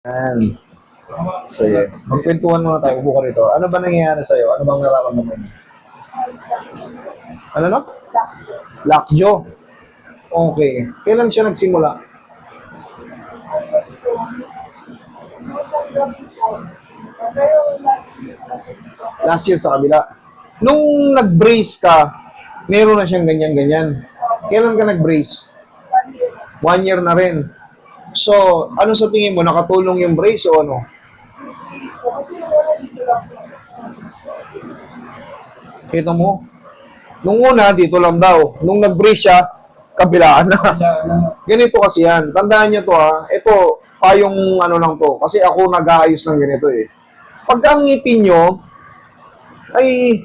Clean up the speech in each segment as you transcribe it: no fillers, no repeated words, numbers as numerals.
Yan. Sige. Magkwentuhan muna tayo. Upo ka rito. Ano ba nangyayari sa'yo? Ano bang nararamdaman mo? Ano no? Lockjaw. Okay. Kailan siya nagsimula? Last year sa kabila. Nung nag-brace ka, meron na siyang ganyan-ganyan. Kailan ka nag-brace? 1 year na rin. So, ano sa tingin mo? Nakatulong yung brace o ano? Kita mo? Nung una, dito lang daw. Nung nag-brace siya, kabilaan na. Ganito kasi yan. Tandaan nyo to ha. Ito, payong ano lang to. Kasi ako nag-aayos ng ganito eh. Pagka ang ngipin nyo, ay,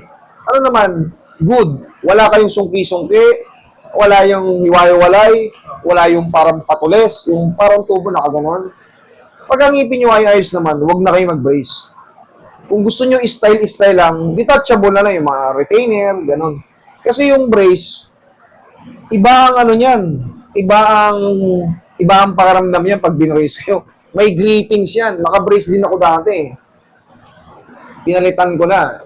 ano naman, good. Wala kayong sungki-sungki, wala yung hiwa-hiwalay, wala yung parang patules, yung parang tubo na kaganon. Pag ang ngipin nyo ay ayos naman, huwag na kayo mag-brace. Kung gusto nyo style lang, detachable na lang yung mga retainer, ganon. Kasi yung brace, iba ang ano niyan, iba ang pakaramdam niyan pag binrace kayo. May grippings yan, naka-brace din ako dati. Pinalitan ko na.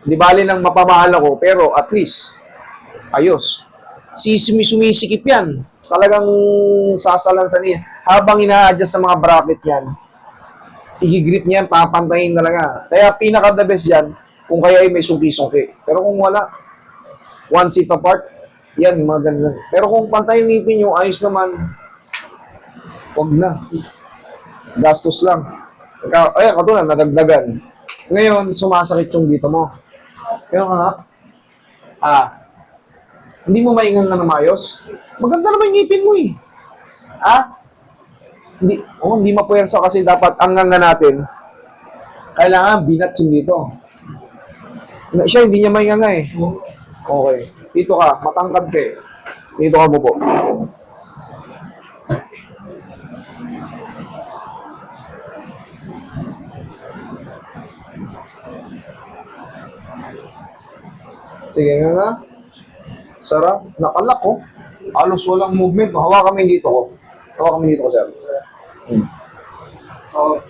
Di bali nang mapamahal ako, pero at least, ayos. Sumisikip yan. Talagang sasalansan niya. Habang ina-adjust sa mga bracket yan, i-grip niyan, papantayin talaga. Kaya pinaka-the best yan, kung kaya ay may sungki-sungki. Pero kung wala, 1 seat apart, yan, maganda. Pero kung pantayin ngipin nyo, ayos naman, wag na. Gastos lang. Ay, katulad, nadagdagan. Ngayon, sumasakit yung dito mo. Pero nga, hindi mo maingan na namayos? Maganda naman yung ngipin mo eh. Hindi mapuwersa kasi dapat ang nga natin, kailangan binat yung dito. Siya, hindi niya mainga eh. Okay. Dito ka, matangkad ka eh. Dito ka mo po. Sige nga. Sarap. Nakalak ko. Halos walang movement. Hawakan kami dito ko. Hawakan kami dito ko, sir.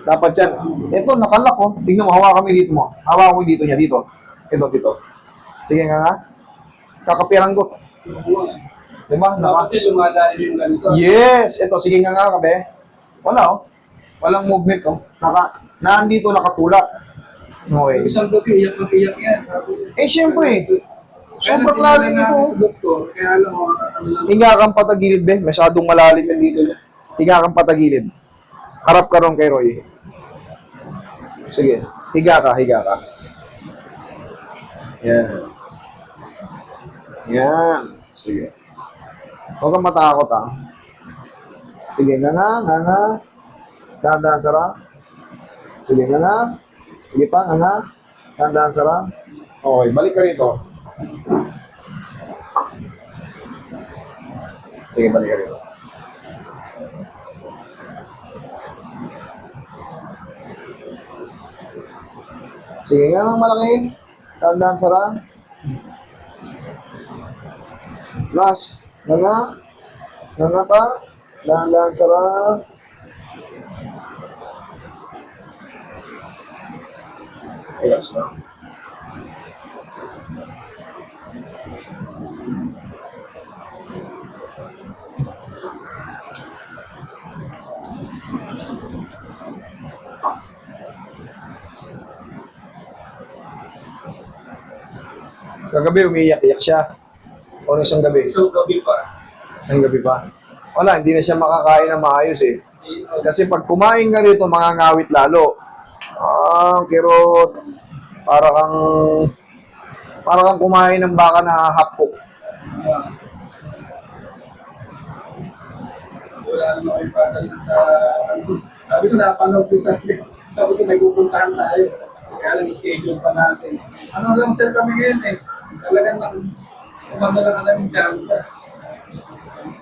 Dapat yan. Ito, nakalak ko. Tingnan mo, hawakan kami dito mo. Hawakan ko dito niya, dito. Dito. Sige nga. Kakapiran ko. Diba? Dapat yung lumalalim yung ganito. Yes! Ito, sige nga kabe. Wala oh. Walang movement oh. Nandito nakatulak. Okay. Isang gabi, iyak yan. Siyempre. Sobrang lalim ito. Sa doktor, kaya alam mo, ano lang. Hinga kang patagilid, be. Masyadong malalim yan dito. Hinga kang patagilid. Harap ka ron kay Roy. Sige. Higa ka. Yan. Sige. Huwag kang matakot, ha. Sige, nga. Dahan-dahan sarap. Sige, nga. Sige pa, nga. Dahan-dahan sarap. Okay, balik ka rito. Sige, balik ka rito. Sige nga ng malaki. Dahan-dahan sarap. Last. Nga pa. Dahan-dahan sarap. Relax na. Kagabi umiiyak-iyak siya. O isang gabi? Isang gabi pa. Isang gabi pa. Wala, hindi na siya makakain ng maayos eh. Kasi pag kumain ka rito, mangangawit lalo. Kirot. Para kang kumain ng baka na hapok. Wala naman kayo pa. Sabi ko, napanood ko tayo. Sabi ko, may pupuntahan tayo. Kaya lang schedule pa natin. Ano lang sir kami ngayon eh. Talagang umano lang namin chance.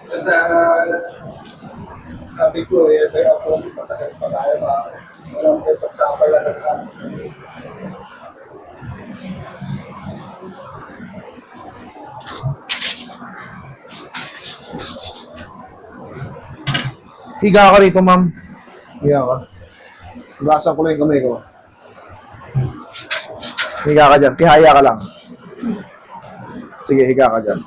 Kasi sabi ko, kaya ako, patagal pa tayo. Walang kayo pagsama lang natin. Higa ka rito, ma'am. Higa ka. Gasan ko lang yung kamay ko. Higa ka dyan. Tihaya ka lang. Sige, higa ka dyan.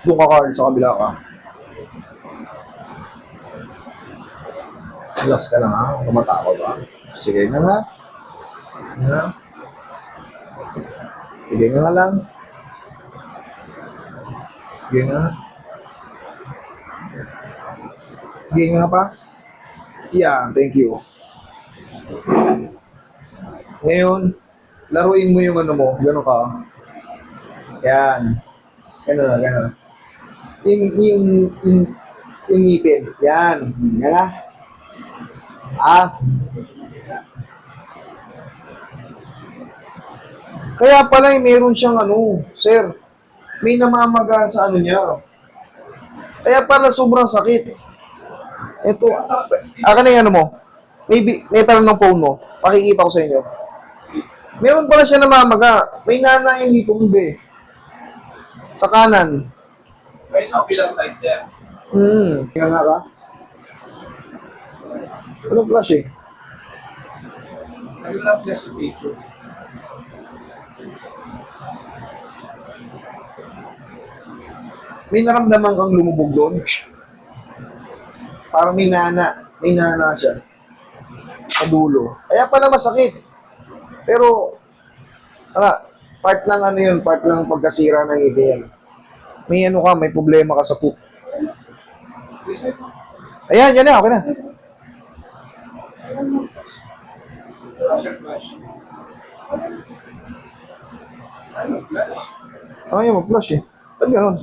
Doon ka, Carl, sa kabila ka. Relax ka lang, ha? Huwag matakot, ha? Sige nga nga. Nga. Sige nga lang. Sige nga. Sige nga pa. Yeah, thank you. Ngayon, laruin mo yung ano mo. Gano'n ka. Yan. Gano'n, gano'n. Yung ngipin. Yan. Yan nga. Ah. Kaya pala meron siyang ano, sir. May namamaga sa ano niya. Kaya pala sobrang sakit. Ito. Aka na yung ano mo. May parang ng phone mo. Pakikita ko sa inyo. Meron pala siya namamaga. May nanayin dito, hindi. Sa kanan. May isang bilang size yan. Tingnan nga ka. Anong flash eh? Nag-love flash picture. May naramdaman kang lumubog doon. Parang may nana siya. Sa dulo. Kaya pala masakit. Pero, part ng ano yun, part ng pagkasira ng ibig. May ano ka, may problema ka sa tooth. Ayan, yan na, okay na. Ay, mag-flash eh. Ba't ganun?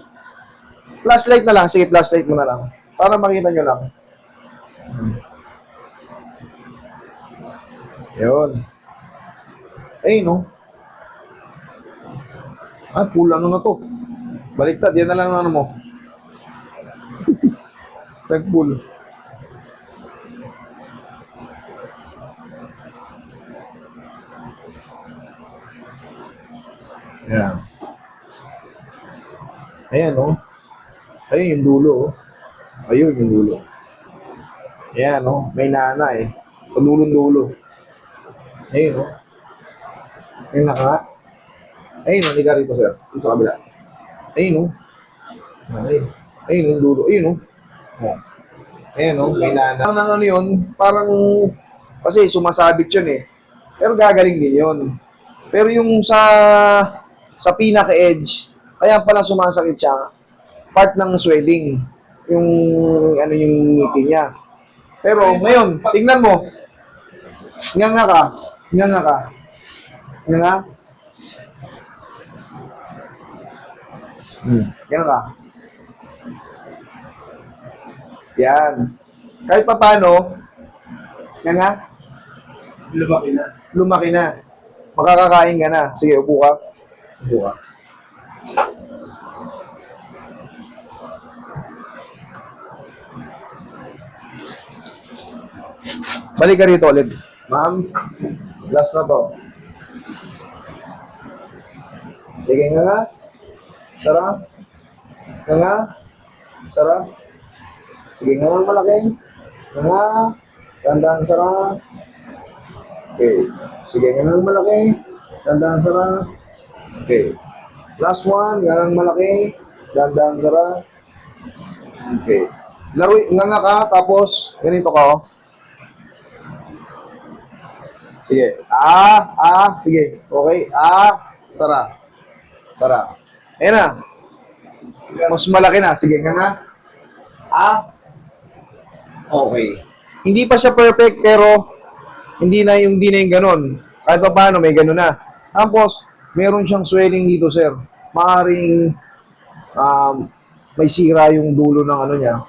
Flashlight na lang. Sige, flashlight mo na lang. Para makita nyo lang. Yun. Ay, no. Ah, full ano na to. Baliktad, yan na lang ang ano mo. Tag-full. Yan. Ayan, no. Ayun yung dulo, oh. Ayun yung dulo. Ayan, no. May nana, eh. Sa dulong-dulo. Ayun, no. Ayun naka. Ayun, no. Liga rito, sir. Dito sa kabila. Ayun, no. Ayun. Ayun yung dulo. Ayun, no. Oh. Ayun, no. May nana. Ang ano yun, parang, kasi sumasabit yun, eh. Pero gagaling din yun. Pero yung sa pinaka-edge, kaya pala sumasakit siya, part ng swelling, yung ano yung ngipin niya. Pero ngayon, tingnan mo. Nga ka. Nga nga. Nga ka. Yan. Kahit pa paano, nga. Lumaki na. Makakakain ka na. Sige, upo ka. Upo ka. Balik ka rito ulit. Ma'am, last na to. Sige nga. Sara. Nga. Sara. Sige nga malaki. Nga. Tandaan sara. Okay. Sige nga malaki. Tandaan sara. Okay. Last one. Nga malaki. Tandaan sara. Okay. Laro, nga ka. Tapos, ganito ka, oh. Sige. Sige. Okay. Sara. Sara. Ayan na. Mas malaki na. Sige nga. Okay. Hindi pa siya perfect, pero hindi na yung ganon. Kahit pa paano, may ganon na. Tapos, meron siyang swelling dito, sir. Maaring may sira yung dulo ng ano niya.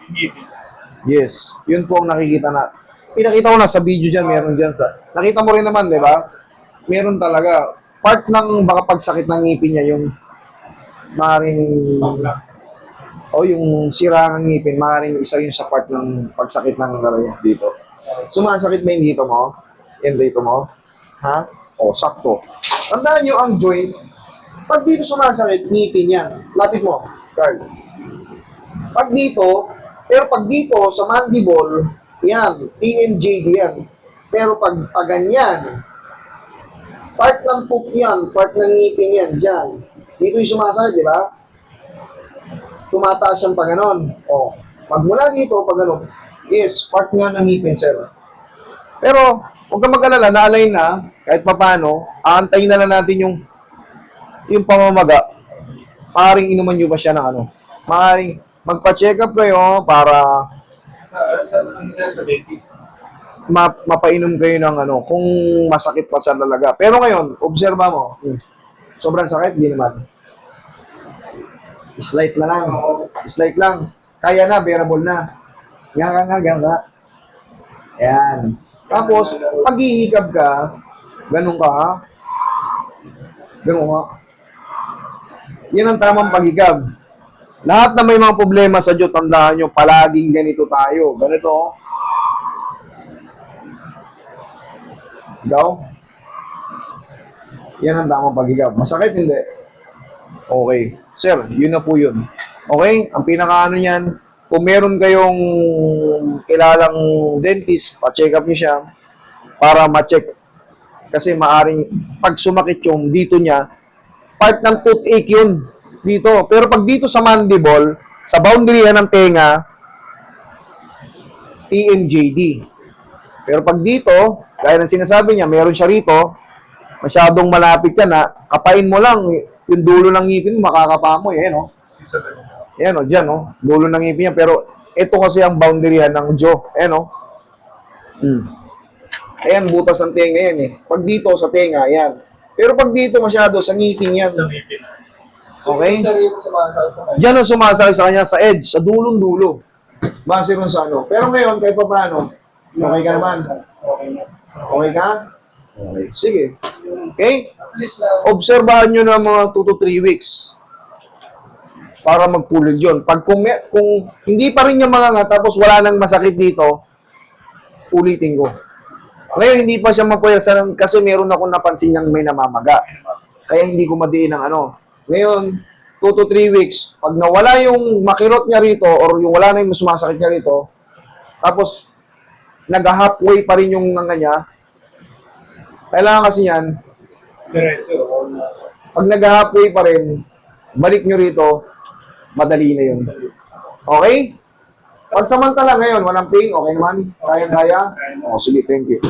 Yes. Yun po ang nakikita na. Pinakita ko na sa video dyan, meron dyan sa... Nakita mo rin naman, di ba? Meron talaga. Part ng baka pagsakit ng ngipin niya, maaaring, Pangla. o yung sira ng ngipin, maaaring isa yun sa part ng pagsakit ng dito. Sumasakit ba yung dito mo? Yung dito mo? Ha? O, sakto. Tandaan nyo ang joint, pag dito sumasakit, ngipin yan. Lapit mo, Carl. Pag dito, pero pag dito, sa mandible, yan, TMJD yan. Pero pag ganyan, part ng tooth yan, part ng ngipin yan, dyan. Dito yung sumasakit, di ba? Tumataas yan pag ganon. O, pag mula dito, pag ganon. Yes, part nga ng ngipin, sir. Pero, huwag kang mag-alala, na-align na, kahit papaano, aantayin na lang natin yung pamamaga. Maaring inuman nyo ba siya ng ano? Maaring magpa-check up kayo para Sa dentist. mapainom kayo ng ano, kung masakit pa sa talaga. Pero ngayon, obserba mo, sobrang sakit, di naman. Slight na lang. Slight lang. Kaya na, bearable na. Nga. Ayan. Tapos, pag hihikab ka, ganun ka, ha? Ganun ka. Yan ang tamang paghikab. Lahat na may mga problema sa Diyos, tandaan nyo, palaging ganito tayo. Ganito, oh. Ikaw? Yan ang tamang paghikab. Masakit, hindi? Okay. Sir, yun na po yun. Okay? Ang pinakaano niyan, kung meron kayong kilalang dentist, pa-check up niyo siya para ma-check. Kasi maaring pag sumakit yung dito niya, part ng toothache yun dito. Pero pag dito sa mandible, sa boundary ng tenga, TMJD. Pero pag dito, gaya ng sinasabi niya, meron siya rito, masyadong malapit yan ha, kapain mo lang, yung dulo ng ngipin mo, makakapa mo, no? Yan o, dyan o, dulo ng ngipin niya. Pero ito kasi ang boundary ng jaw, no? Ayan, butas ng tenga yan eh. Pag dito sa tenga, yan. Pero pag dito masyado, sa ngipin yan. Okay? Diyan ang sumasakit sa kanya, sa edge, sa dulong-dulo. Base ron sa ano. Pero ngayon, kahit pa paano, okay ka naman? Okay ka? Okay. Sige. Okay? Obserbahan nyo na mga 2 to 3 weeks para magpulid yun. Pag kung hindi pa rin yung mga nga, tapos wala nang masakit dito, ulitin ko. Ngayon, hindi pa siya mapuyat kasi meron ako napansin niyang may namamaga. Kaya hindi ko madiin ng ano. Ngayon, 2 to 3 weeks, pag nawala yung makirot niya rito or yung wala na yung sumasakit niya rito, tapos nag-halfway pa rin yung nga niya, kailangan kasi yan, pag nag-halfway pa rin, balik nyo rito, madali na yun. Okay? Pansamantala ngayon, walang pain, okay naman? Kaya-kaya? O, sige, thank you.